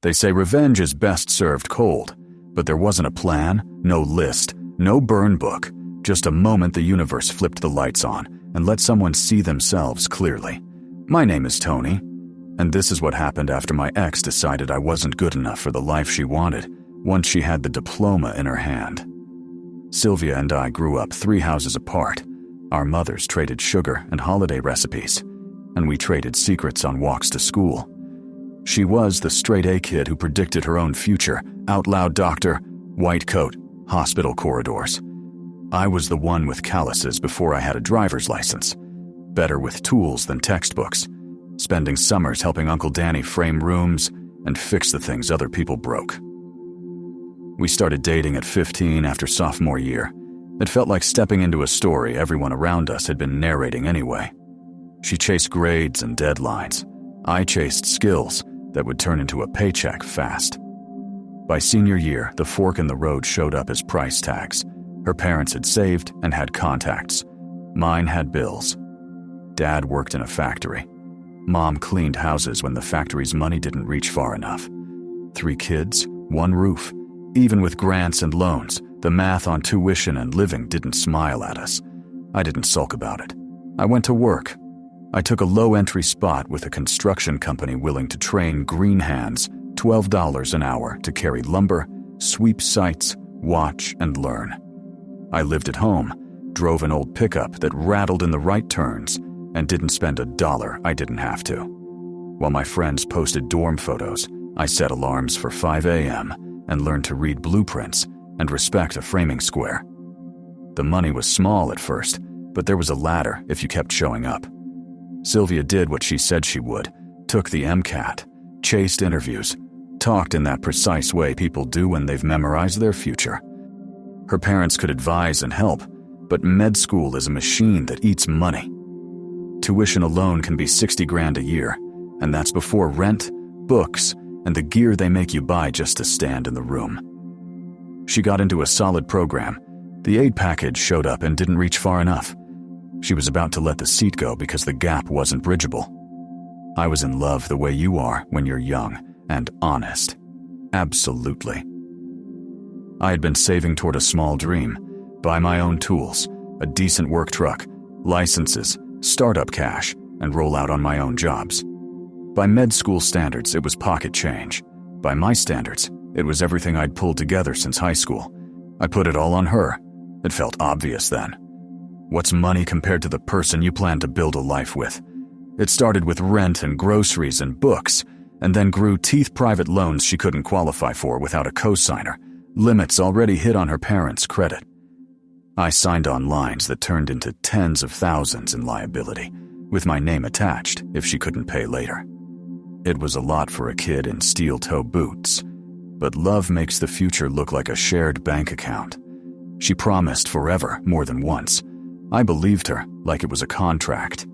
They say revenge is best served cold, but there wasn't a plan, no list, no burn book, just a moment the universe flipped the lights on and let someone see themselves clearly. My name is Tony, and this is what happened after my ex decided I wasn't good enough for the life she wanted once she had the diploma in her hand. Sylvia and I grew up 3 houses apart. Our mothers traded sugar and holiday recipes, and we traded secrets on walks to school. She was the straight-A kid who predicted her own future, out-loud doctor, white coat, hospital corridors. I was the one with calluses before I had a driver's license, better with tools than textbooks, spending summers helping Uncle Danny frame rooms and fix the things other people broke. We started dating at 15 after sophomore year. It felt like stepping into a story everyone around us had been narrating anyway. She chased grades and deadlines. I chased skills that would turn into a paycheck fast. By senior year, the fork in the road showed up as price tags. Her parents had saved and had contacts. Mine had bills. Dad worked in a factory. Mom cleaned houses when the factory's money didn't reach far enough. 3 kids, 1 roof. Even with grants and loans, the math on tuition and living didn't smile at us. I didn't sulk about it. I went to work. I took a low-entry spot with a construction company willing to train green hands, $12 an hour to carry lumber, sweep sites, watch, and learn. I lived at home, drove an old pickup that rattled in the right turns, and didn't spend $1 I didn't have to. While my friends posted dorm photos, I set alarms for 5 a.m. and learned to read blueprints and respect a framing square. The money was small at first, but there was a ladder if you kept showing up. Sylvia did what she said she would, took the MCAT, chased interviews, talked in that precise way people do when they've memorized their future. Her parents could advise and help, but med school is a machine that eats money. Tuition alone can be $60,000 a year, and that's before rent, books, and the gear they make you buy just to stand in the room. She got into a solid program. The aid package showed up and didn't reach far enough. She was about to let the seat go because the gap wasn't bridgeable. I was in love the way you are when you're young and honest. Absolutely. I had been saving toward a small dream, buy my own tools, a decent work truck, licenses, startup cash, and roll out on my own jobs. By med school standards, it was pocket change. By my standards, it was everything I'd pulled together since high school. I put it all on her. It felt obvious then. What's money compared to the person you plan to build a life with? It started with rent and groceries and books, and then grew teeth private loans she couldn't qualify for without a cosigner, limits already hit on her parents' credit. I signed on lines that turned into tens of thousands in liability, with my name attached if she couldn't pay later. It was a lot for a kid in steel-toe boots, but love makes the future look like a shared bank account. She promised forever more than once. I believed her like it was a contract.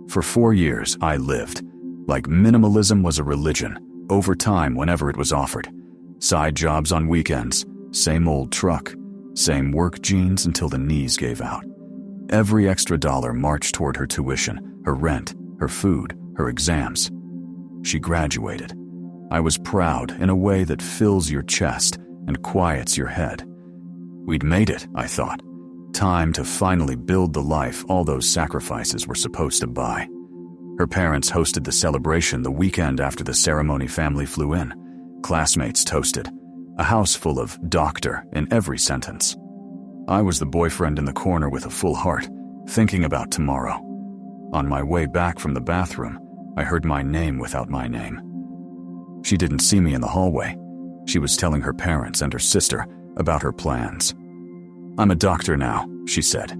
For 4 years, I lived like minimalism was a religion, overtime whenever it was offered. Side jobs on weekends, same old truck, same work jeans until the knees gave out. Every extra dollar marched toward her tuition, her rent, her food, her exams. She graduated. I was proud in a way that fills your chest and quiets your head. We'd made it, I thought. Time to finally build the life all those sacrifices were supposed to buy. Her parents hosted the celebration the weekend after the ceremony. Family flew in. Classmates toasted. A house full of doctor in every sentence. I was the boyfriend in the corner with a full heart, thinking about tomorrow. On my way back from the bathroom, I heard my name without my name. She didn't see me in the hallway. She was telling her parents and her sister about her plans. I'm a doctor now, she said.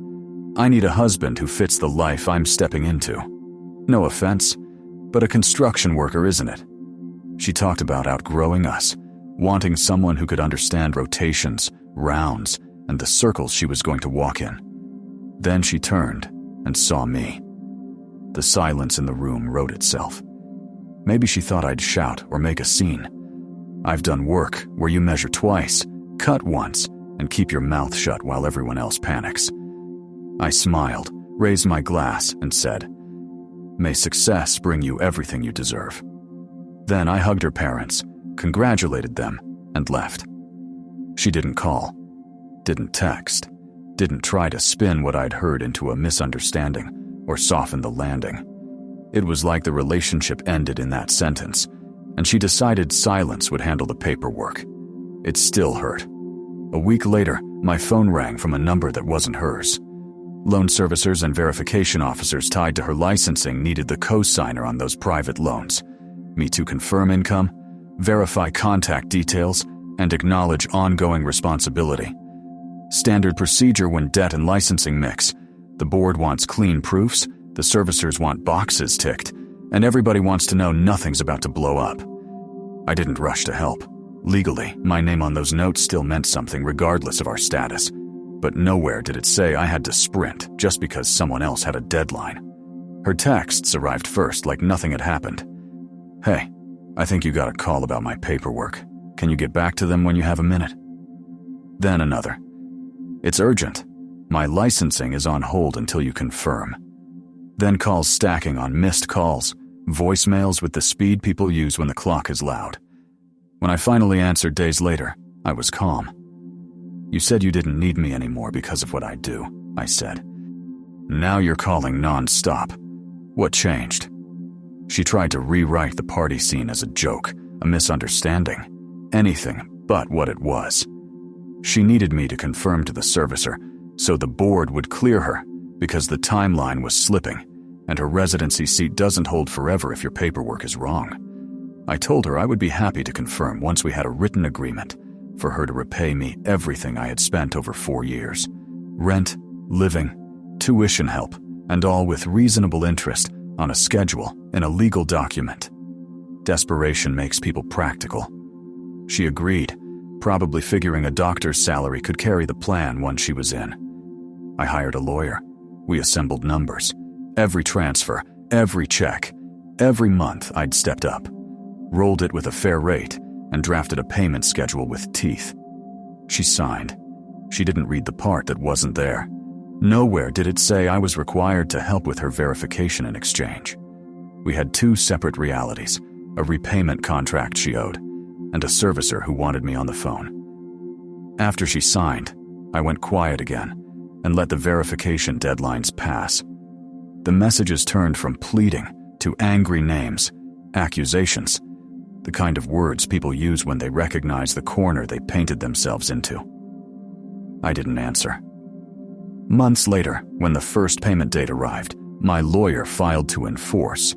I need a husband who fits the life I'm stepping into. No offense, but a construction worker, isn't it? She talked about outgrowing us, wanting someone who could understand rotations, rounds, and the circles she was going to walk in. Then she turned and saw me. The silence in the room wrote itself. Maybe she thought I'd shout or make a scene. I've done work where you measure twice, cut once, and keep your mouth shut while everyone else panics. I smiled, raised my glass, and said, "May success bring you everything you deserve." Then I hugged her parents, congratulated them, and left. She didn't call, didn't text, didn't try to spin what I'd heard into a misunderstanding or soften the landing. It was like the relationship ended in that sentence, and she decided silence would handle the paperwork. It still hurt. A week later, my phone rang from a number that wasn't hers. Loan servicers and verification officers tied to her licensing needed the co-signer on those private loans. Me to confirm income, verify contact details, and acknowledge ongoing responsibility. Standard procedure when debt and licensing mix. The board wants clean proofs, the servicers want boxes ticked, and everybody wants to know nothing's about to blow up. I didn't rush to help. Legally, my name on those notes still meant something regardless of our status. But nowhere did it say I had to sprint just because someone else had a deadline. Her texts arrived first like nothing had happened. "Hey, I think you got a call about my paperwork. Can you get back to them when you have a minute?" Then another. "It's urgent. My licensing is on hold until you confirm." Then calls stacking on missed calls, voicemails with the speed people use when the clock is loud. When I finally answered days later, I was calm. "You said you didn't need me anymore because of what I do," I said. "Now you're calling non-stop. What changed?" She tried to rewrite the party scene as a joke, a misunderstanding, anything but what it was. She needed me to confirm to the servicer so the board would clear her because the timeline was slipping and her residency seat doesn't hold forever if your paperwork is wrong. I told her I would be happy to confirm once we had a written agreement for her to repay me everything I had spent over 4 years. Rent, living, tuition help, and all with reasonable interest on a schedule in a legal document. Desperation makes people practical. She agreed, probably figuring a doctor's salary could carry the plan once she was in. I hired a lawyer. We assembled numbers. Every transfer, every check, every month I'd stepped up, rolled it with a fair rate, and drafted a payment schedule with teeth. She signed. She didn't read the part that wasn't there. Nowhere did it say I was required to help with her verification in exchange. We had 2 separate realities, a repayment contract she owed, and a servicer who wanted me on the phone. After she signed, I went quiet again and let the verification deadlines pass. The messages turned from pleading to angry names, accusations, the kind of words people use when they recognize the corner they painted themselves into. I didn't answer. Months later, when the first payment date arrived, my lawyer filed to enforce.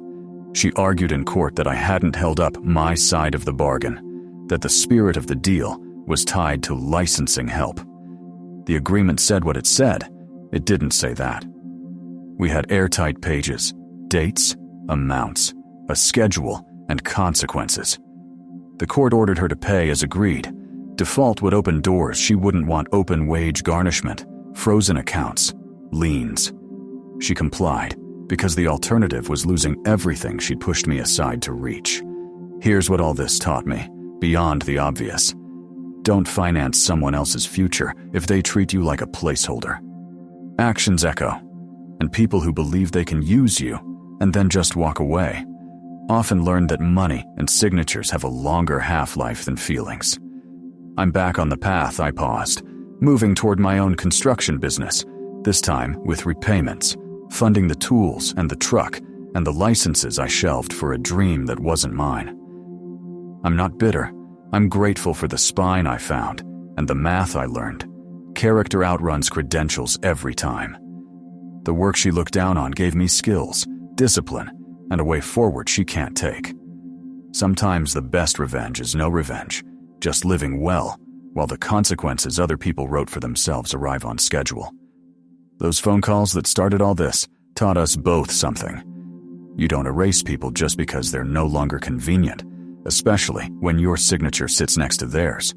She argued in court that I hadn't held up my side of the bargain, that the spirit of the deal was tied to licensing help. The agreement said what it said. It didn't say that. We had airtight pages, dates, amounts, a schedule, and consequences. The court ordered her to pay as agreed. Default would open doors she wouldn't want: open wage garnishment, frozen accounts, liens. She complied because the alternative was losing everything she'd pushed me aside to reach. Here's what all this taught me, beyond the obvious. Don't finance someone else's future if they treat you like a placeholder. Actions echo, and people who believe they can use you and then just walk away often learn that money and signatures have a longer half-life than feelings. I'm back on the path I paused, moving toward my own construction business, this time with repayments, funding the tools and the truck and the licenses I shelved for a dream that wasn't mine. I'm not bitter. I'm grateful for the spine I found and the math I learned. Character outruns credentials every time. The work she looked down on gave me skills, discipline, and a way forward she can't take. Sometimes the best revenge is no revenge, just living well, while the consequences other people wrote for themselves arrive on schedule. Those phone calls that started all this taught us both something. You don't erase people just because they're no longer convenient, especially when your signature sits next to theirs.